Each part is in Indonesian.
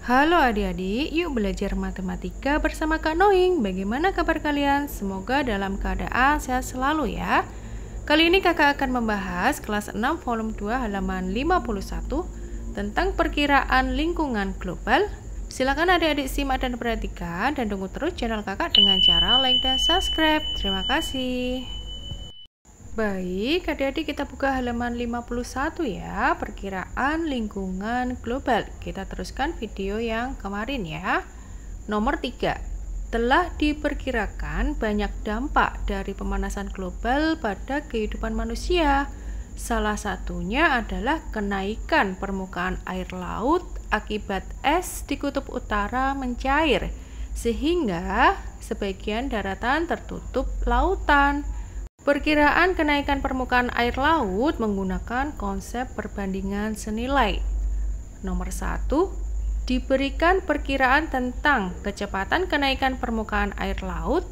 Halo adik-adik, yuk belajar matematika bersama Kak Noing. Bagaimana kabar kalian? Semoga dalam keadaan sehat selalu ya. Kali ini kakak akan membahas kelas 6 volume 2 halaman 51 tentang perkiraan lingkungan global. Silakan adik-adik simak dan perhatikan dan tunggu terus channel kakak dengan cara like dan subscribe. Terima kasih. Baik, adik-adik kita buka halaman 51 ya, perkiraan lingkungan global. Kita teruskan video yang kemarin ya. Nomor 3, telah diperkirakan banyak dampak dari pemanasan global pada kehidupan manusia. Salah satunya adalah kenaikan permukaan air laut akibat es di kutub utara mencair, sehingga sebagian daratan tertutup lautan. Perkiraan kenaikan permukaan air laut menggunakan konsep perbandingan senilai. Nomor 1, diberikan perkiraan tentang kecepatan kenaikan permukaan air laut.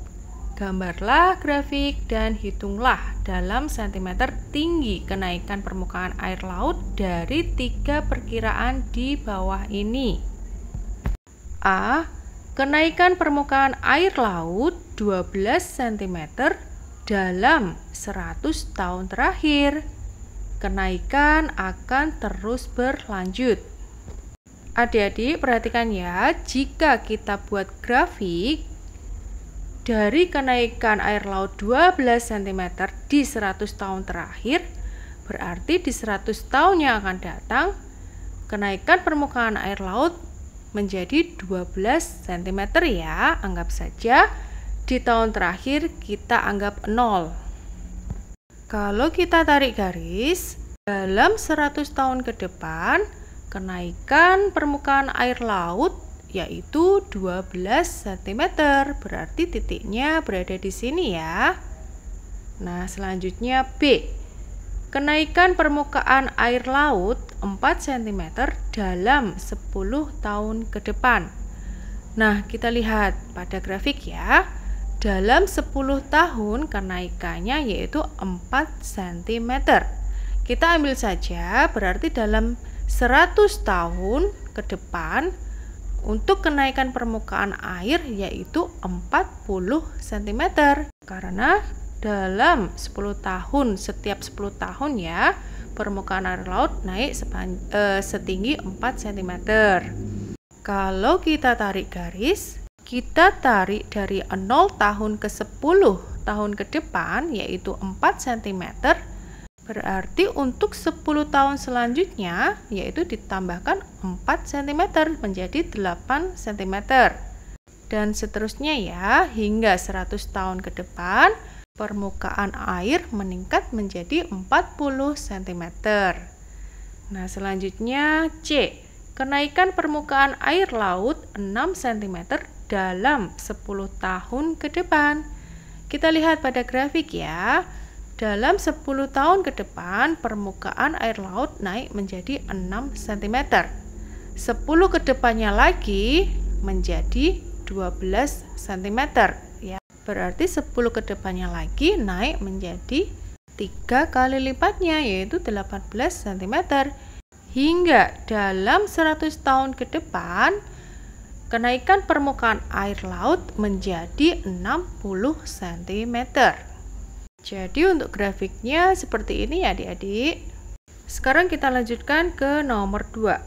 Gambarlah grafik dan hitunglah dalam sentimeter tinggi kenaikan permukaan air laut dari 3 perkiraan di bawah ini. A. Kenaikan permukaan air laut 12 cm dalam 100 tahun terakhir. Kenaikan akan terus berlanjut. Adik-adik perhatikan ya, jika kita buat grafik dari kenaikan air laut 12 cm di 100 tahun terakhir, berarti di 100 tahun yang akan datang kenaikan permukaan air laut menjadi 12 cm ya. Anggap saja di tahun terakhir kita anggap 0. Kalau kita tarik garis, dalam 100 tahun ke depan, kenaikan permukaan air laut yaitu 12 cm. Berarti titiknya berada di sini ya. Nah, selanjutnya B. Kenaikan permukaan air laut 4 cm dalam 10 tahun ke depan. Nah, kita lihat pada grafik ya. Dalam 10 tahun kenaikannya yaitu 4 cm. Kita ambil saja, berarti dalam 100 tahun ke depan untuk kenaikan permukaan air yaitu 40 cm. Karena dalam 10 tahun, setiap 10 tahun ya, permukaan air laut naik setinggi 4 cm. Kalau kita tarik garis, kita tarik dari 0 tahun ke 10 tahun ke depan yaitu 4 cm. Berarti untuk 10 tahun selanjutnya yaitu ditambahkan 4 cm menjadi 8 cm. Dan seterusnya ya, hingga 100 tahun ke depan permukaan air meningkat menjadi 40 cm. Nah, selanjutnya C. Kenaikan permukaan air laut 6 cm dalam 10 tahun ke depan. Kita lihat pada grafik ya. Dalam 10 tahun ke depan permukaan air laut naik menjadi 6 cm. 10 ke depannya lagi menjadi 12 cm ya. Berarti 10 ke depannya lagi naik menjadi 3 kali lipatnya yaitu 18 cm. Hingga dalam 100 tahun ke depan kenaikan permukaan air laut menjadi 60 cm. Jadi untuk grafiknya seperti ini ya adik-adik. Sekarang kita lanjutkan ke nomor 2.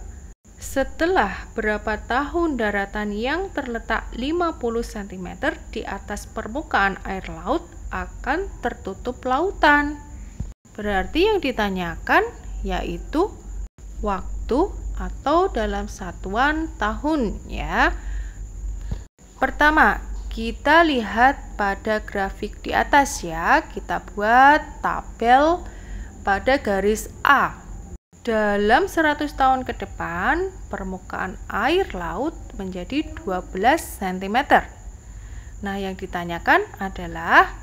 Setelah berapa tahun daratan yang terletak 50 cm di atas permukaan air laut akan tertutup lautan? Berarti yang ditanyakan yaitu waktu atau dalam satuan tahun ya. Pertama, kita lihat pada grafik di atas ya. Kita buat tabel pada garis A. Dalam 100 tahun ke depan permukaan air laut menjadi 12 cm. Nah, yang ditanyakan adalah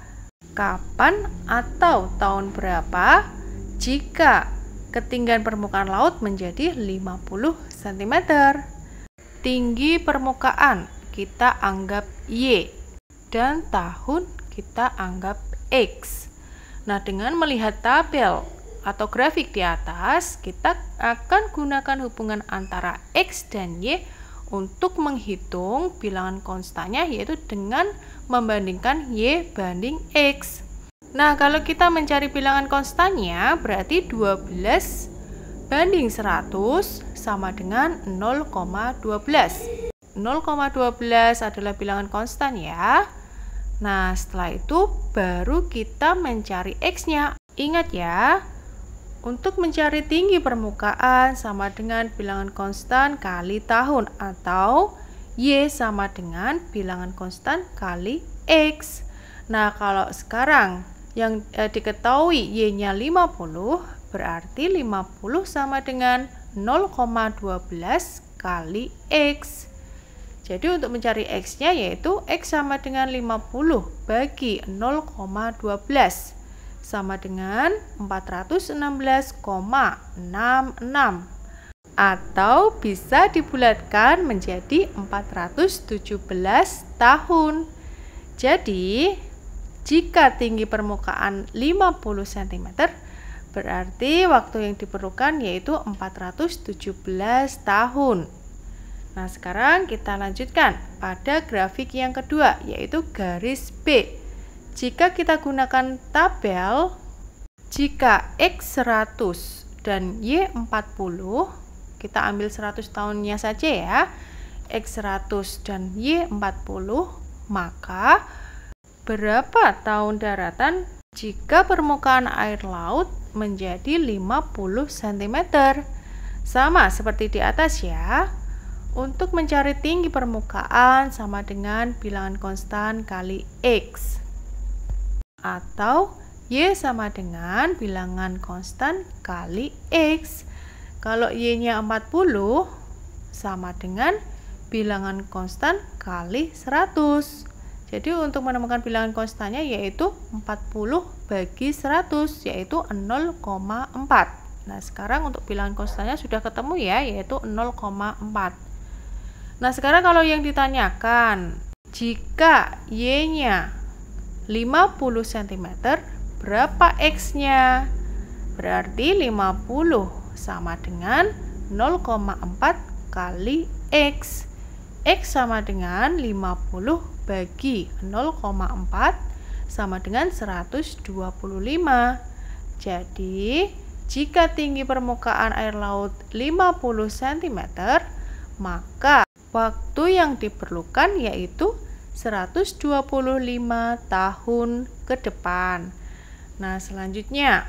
kapan atau tahun berapa jika ketinggian permukaan laut menjadi 50 cm. Tinggi permukaan kita anggap Y dan tahun kita anggap X. Nah, dengan melihat tabel atau grafik di atas, kita akan gunakan hubungan antara X dan Y untuk menghitung bilangan konstannya, yaitu dengan membandingkan Y banding X. Nah, kalau kita mencari bilangan konstannya, berarti 12 banding 100 sama dengan 0,12. 0,12 adalah bilangan konstan ya. Nah, setelah itu baru kita mencari X-nya. Ingat ya, untuk mencari tinggi permukaan sama dengan bilangan konstan kali tahun, atau Y sama dengan bilangan konstan kali X. Nah, kalau sekarang yang diketahui Y-nya 50, berarti 50 sama dengan 0,12 kali X. Jadi untuk mencari X-nya yaitu X sama dengan 50 bagi 0,12 sama dengan 416,66, atau bisa dibulatkan menjadi 417 tahun. Jadi jika tinggi permukaan 50 cm, berarti waktu yang diperlukan yaitu 417 tahun. Nah, sekarang kita lanjutkan pada grafik yang kedua, yaitu garis B. Jika kita gunakan tabel, jika X 100 dan Y 40, kita ambil 100 tahunnya saja ya, X 100 dan Y 40, maka berapa tahun daratan jika permukaan air laut menjadi 50 cm? Sama seperti di atas ya. Untuk mencari tinggi permukaan sama dengan bilangan konstan kali X, atau Y sama dengan bilangan konstan kali X. Kalau Y-nya 40 sama dengan bilangan konstan kali 100. Jadi untuk menemukan bilangan konstannya yaitu 40 bagi 100, yaitu 0,4. Nah, sekarang untuk bilangan konstannya sudah ketemu ya, yaitu 0,4. Nah, sekarang kalau yang ditanyakan, jika Y-nya 50 cm, berapa X-nya? Berarti 50 sama dengan 0,4 kali X. X sama dengan 50 bagi 0,4 sama dengan 125. Jadi, jika tinggi permukaan air laut 50 cm, maka waktu yang diperlukan yaitu 125 tahun ke depan. Nah, selanjutnya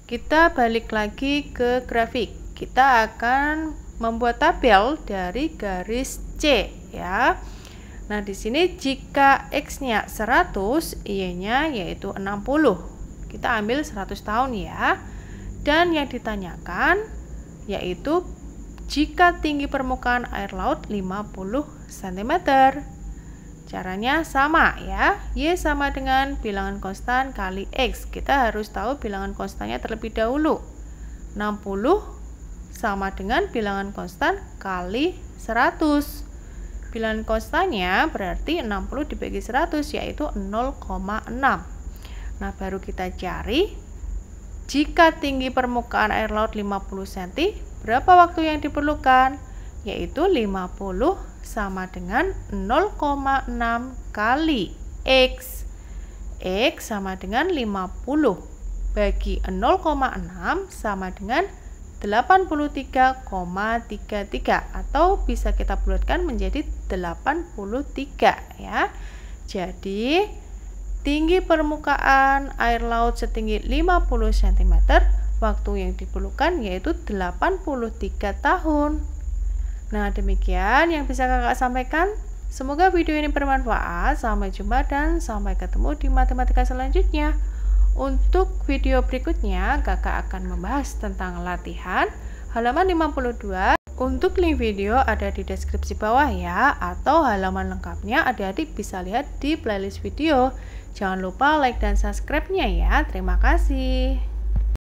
kita balik lagi ke grafik. Kita akan membuat tabel dari garis C ya. Nah, di sini jika X-nya 100, Y-nya yaitu 60. Kita ambil 100 tahun ya. Dan yang ditanyakan yaitu jika tinggi permukaan air laut 50 cm. Caranya sama ya. Y sama dengan bilangan konstan kali X. Kita harus tahu bilangan konstannya terlebih dahulu. 60 sama dengan bilangan konstan kali 100. Bilangan konstannya berarti 60 dibagi 100 yaitu 0,6. Nah, baru kita cari jika tinggi permukaan air laut 50 cm, berapa waktu yang diperlukan? Yaitu 50 sama dengan 0,6 kali X. X sama dengan 50 bagi 0,6 sama dengan 83,33, atau bisa kita bulatkan menjadi 83 ya. Jadi tinggi permukaan air laut setinggi 50 cm, waktu yang diperlukan yaitu 83 tahun. Nah, demikian yang bisa kakak sampaikan. Semoga video ini bermanfaat. Sampai jumpa dan sampai ketemu di matematika selanjutnya. Untuk video berikutnya, kakak akan membahas tentang latihan halaman 52. Untuk link video ada di deskripsi bawah ya, atau halaman lengkapnya adik-adik bisa lihat di playlist video. Jangan lupa like dan subscribe-nya ya. Terima kasih.